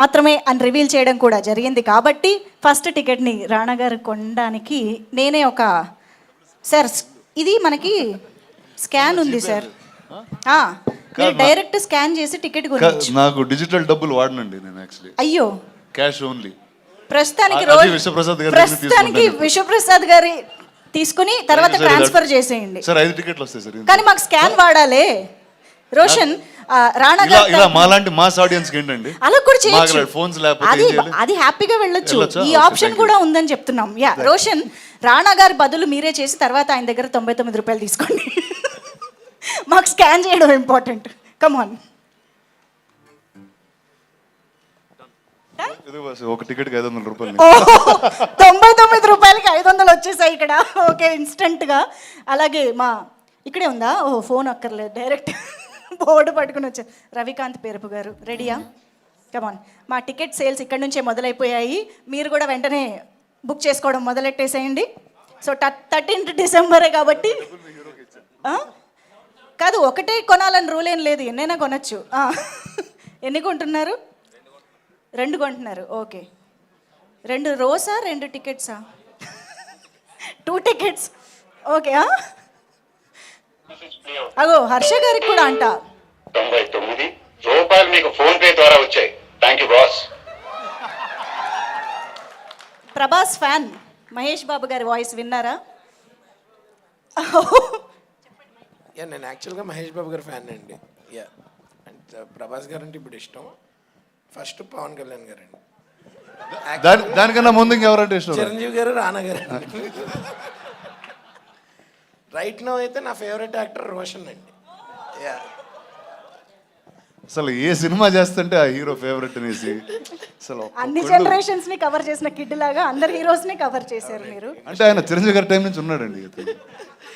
మాత్రమే అని రివీల్ చేయడం కూడా జరిగింది కాబట్టి ఫస్ట్ టికెట్ని రాణా గారు కొనడానికి నేనే ఒక సార్ ఇది మనకి స్కాన్ ఉంది సార్ మీరు డైరెక్ట్ స్కాన్ చేసి టికెట్ కొనొచ్చు. నాకు డిజిటల్ డబ్బులు వాడనండి నేను యాక్చువల్లీ అయ్యో క్యాష్ ఓన్లీ. ప్రస్తుతానికి అది విశ్వప్రసాద్ గారి దగ్గర ప్రస్తుతానికి విశ్వప్రసాద్ గారి తీసుకుని తర్వాత ట్రాన్స్ఫర్ చేసేయండి సార్. 5 టికెట్లు వస్తాయి సార్. కానీ మాకు స్కాన్ వాడాలి. రోషన్ రాణా ఇలా గారు మాలాంటి మాస్ ఆడియన్స్ కి ఏంటండి అలా కూడా చేయొచ్చు. ఫోన్స్ లేకపోతే అది ఏం చేయాలి? అది హ్యాపీగా వెళ్ళొచ్చు. వెళ్ళొచ్చా? ఈ Okay, ఆప్షన్ thank you. కూడా ఉందని చెప్తున్నాం. యా రోషన్ రాణా గారి బదులు మీరే చేసి తర్వాత ఆయన దగ్గర 99 రూపాయలు తీసుకోండి. మాకు స్కాన్ చేయడం ఇంపార్టెంట్. Come on. ఒక టికెట్ 500 రూపాయలు. 99 రూపాయలకి 500 వచ్చేసాయి ఇక్కడ. ఓకే ఇన్స్టెంట్ గా. అలాగే మా ఇక్కడే ఉందా? ఓ ఫోన్ అక్కర్లేదు, డైరెక్ట్ బోర్డు పట్టుకుని వచ్చారు. రవికాంత్ పేరపు గారు రెడీయా? కమాన్. మా టికెట్ సేల్స్ ఇక్కడ నుంచే మొదలైపోయాయి. మీరు కూడా వెంటనే బుక్ చేసుకోవడం మొదలెట్టేసేయండి. సో 13th డిసెంబరే కాబట్టి కాదు, ఒకటే కొనాలని రూల్ ఏం లేదు, ఎన్నైనా కొనొచ్చు. ఎన్ని కొంటున్నారు? 2 కొంటున్నారు. ఓకే 2 రోసా 2 టికెట్సా? 2 టికెట్స్. ఓకే. అగో హర్ష గారికి కూడా అంట 99 రూపాయలు మీకు ఫోన్ పే ద్వారా వచ్చాయి. Thank you boss. Prabhas fan Mahesh Babu గారి వాయిస్ విన్నారా? యా నేను యాక్చువల్గా మహేష్ బాబు గారి ఫ్యాన్ అండి. యా అండ్ ప్రభాస్ గారు అంటే ఇప్పుడు ఇష్టం. ఫస్ట్ పవన్ కళ్యాణ్ గారు అండి. దానికన్నా ముందు ఇంకెవరంటే ఇష్టం? చిరంజీవి గారు, రానా గారు. రైట్ నో అయితే నా ఫేవరెట్ యాక్టర్ రోషన్ అండి. యా అసలు ఏ సినిమా చేస్తుంటే ఆ హీరో ఫేవరెట్ అనేసి అసలు అన్ని జనరేషన్స్ ని కవర్ చేసిన కిడ్ లాగా అందరు హీరోస్ ని కవర్ చేశారు మీరు. అంటే ఆయన చిరంజీవి గారి టైం నుంచి ఉన్నాడండి.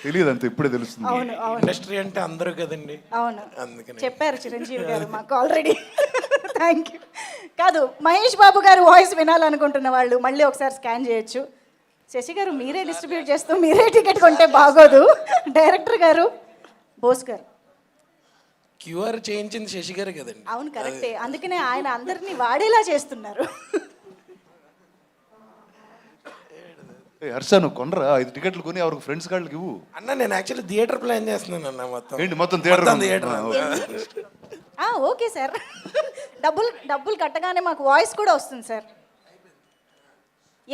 తెలియదు అంత ఇప్పుడే తెలుస్తుంది. అవును అవును ఇండస్ట్రీ అంటే అందరూ కదండి. అవును అందుకని చెప్పారు చిరంజీవి గారు మాకు ఆల్రెడీ. Thank you. కాదు మహేష్ బాబు గారు వాయిస్ వినాలనుకుంటున్న వాళ్ళు మళ్ళీ ఒకసారి స్కాన్ చేయొచ్చు. శశి గారు మీరే డిస్ట్రిబ్యూట్ చేస్తూ మీరే టికెట్ కొంటే బాగోదు. డైరెక్టర్ గారు బోస్ గారు క్యూఆర్ చేయించింది శశి గారు కదండి. అవును కరెక్టే, అందుకనే ఆయన అందరినీ వాడేలా చేస్తున్నారు. హర్ష నువ్వు కొనరా 5 టికెట్లు కొని ఎవరికి ఫ్రెండ్స్ కార్డులకి ఇవ్వు. అన్న నేను యాక్చువల్లీ థియేటర్ ప్లాన్ చేస్తున్నాను అన్న. మొత్తం థియేటర్. Okay sir. డబ్బులు కట్టగానే మాకు వాయిస్ కూడా వస్తుంది సార్.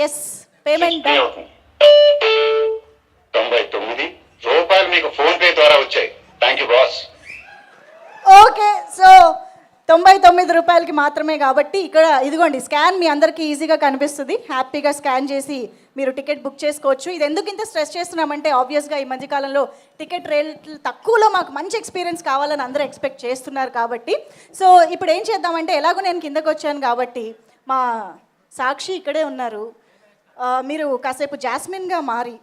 ఎస్ పేమెంట్ 99 రూపాయలు మీకు ఫోన్ పే ద్వారా వచ్చాయి. Thank you boss. Okay so 99 రూపాయలకి మాత్రమే కాబట్టి ఇక్కడ ఇదిగోండి స్కాన్ మీ అందరికీ ఈజీగా కనిపిస్తుంది. హ్యాపీగా స్కాన్ చేసి మీరు టికెట్ బుక్ చేసుకోవచ్చు. ఇది ఎందుకు ఇంత స్ట్రెస్ చేస్తున్నామంటే ఆబ్వియస్గా ఈ మధ్యకాలంలో టికెట్ రేట్లు తక్కువలో మాకు మంచి ఎక్స్పీరియన్స్ కావాలని అందరూ ఎక్స్పెక్ట్ చేస్తున్నారు కాబట్టి. సో ఇప్పుడు ఏం చేద్దామంటే ఎలాగో నేను కిందకు వచ్చాను కాబట్టి మా సాక్షి ఇక్కడే ఉన్నారు. మీరు కాసేపు జాస్మిన్గా మారి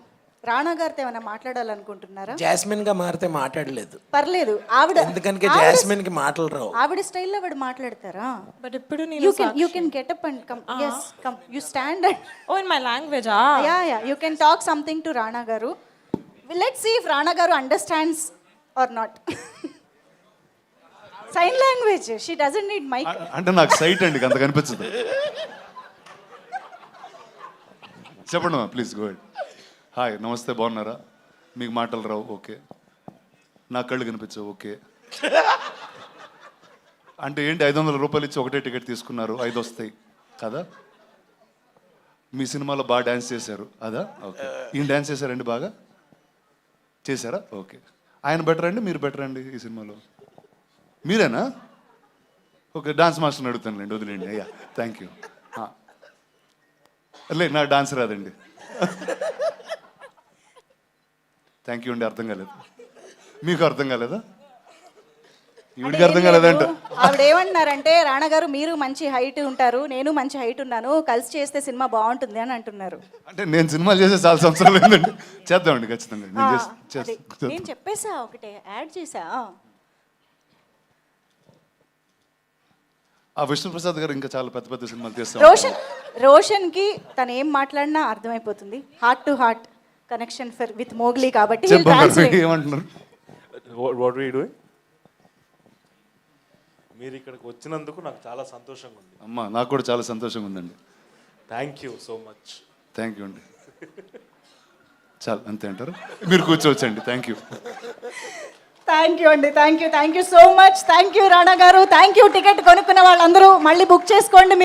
రాణా గారితో ఏమైనా మాట్లాడాలనుకుంటున్నారా? జాస్మిన్ గా మారితే మాట్లాడలేదు, పర్లేదు. ఆవిడ ఎందుకంటే జాస్మిన్ కి మాటలు రావు. ఆవిడ స్టైల్లో ఆవిడ మాట్లాడతారా? But ఇప్పుడు You can get up and come. Yes, come. You stand and oh, in my language, yeah. You can talk something to Rana Garu. Let's see if Rana Garu understands or not. Sign language. She doesn't need mic. అంటే నాకు site అండి అంత కనిపించదు. చెప్పండి please go head. Hi నమస్తే, బాగున్నారా? మీకు మాటలు రావు, ఓకే. నా కళ్ళు కనిపించవు, ఓకే. అంటే ఏంటి 500 రూపాయలు ఇచ్చి ఒకటే టికెట్ తీసుకున్నారు, 5 వస్తాయి కదా? మీ సినిమాలో బాగా డ్యాన్స్ చేశారు అదా? ఓకే. ఈయన డ్యాన్స్ చేశారండి, బాగా చేశారా? ఓకే. ఆయన బెటర్ అండి, మీరు బెటర్ అండి ఈ సినిమాలో? మీరేనా? ఓకే, డాన్స్ మాస్టర్ని అడుగుతానులేండి, వదిలేండి. అయ్యా థ్యాంక్ యూ. లేదు నాకు డాన్స్ రాదండి. థ్యాంక్ యూ అండి. అర్థం కాలేదు మీకు? అర్థం కాలేదా? ఈవిడికి అర్థం కాలేదంట. ఆవిడ ఏమంటున్నారంటే రాణా గారు మీరు మంచి హైట్ ఉంటారు, నేను మంచి హైట్ ఉన్నాను, కలిసి చేస్తే సినిమా బాగుంటుంది అని అంటున్నారు. అంటే నేను సినిమాలు చేసే చాలా సంవత్సరాలు ఏంటండి. చేద్దామండి ఖచ్చితంగా. నేను చెప్పేసా, ఒకటే యాడ్ చేసా. ఆ విష్ణుప్రసాద్ గారు ఇంకా చాలా పెద్ద పెద్ద సినిమాలు చేస్తారు. రోషన్కి తను ఏం మాట్లాడినా అర్థమైపోతుంది. Heart to heart connection with Mowgli కాబట్టి. ఏమంటున్నారు? What are you doing? మీరు ఇక్కడికి వచ్చినందుకు నాకు చాలా సంతోషంగా ఉంది. అమ్మ నాకు కూడా చాలా సంతోషంగా ఉందండి. Thank you so much. Thank you అండి. చాలు అంతే అంటారు, మీరు కూర్చోవచ్చండి. Thank you. థ్యాంక్ యూ అండి, thank you so much. Thank you Rana గారు, థ్యాంక్ యూ. టికెట్ కొనుక్కున్న వాళ్ళందరూ మళ్ళీ బుక్ చేసుకోండి.